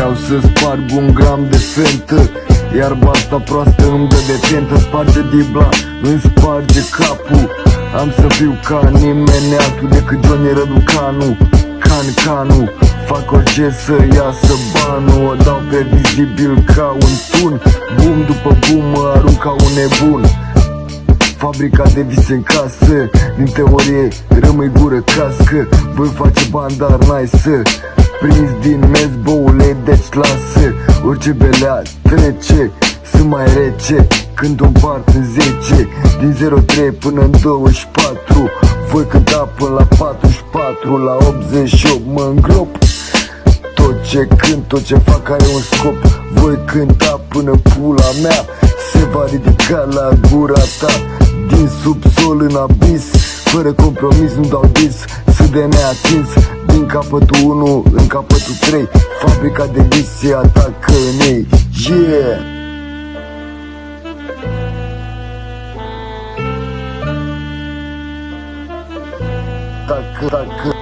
vreau să sparg un gram de fentă, iar basta proastă îmi dă de tentă. Sparge dibla, nu-mi sparge capul. Am să fiu ca nimeni altul decât Johnny Răducanu. Canu, fac orice să iasă banul. O dau previzibil ca un tun. Boom după boom mă arunc ca un nebun. Fabrica de vise în casă, din teorie rămâi gură cască. Voi face bani, dar n-ai să prins din mez, boule, deci lasă. Orice belea trece, sunt mai rece când o împart în 10. Din 03 până în 24, voi cânta până la 44. La 88 mă îngrop. Tot ce cânt, tot ce fac are un scop. Voi cânta până pula mea se va ridica la gura ta. Din subsol în abis, fără compromis, nu dau dis. Sunt de neatins, din capătul 1 în capătul 3. Fabrica de vise atacă în ei. Yeah! Tacă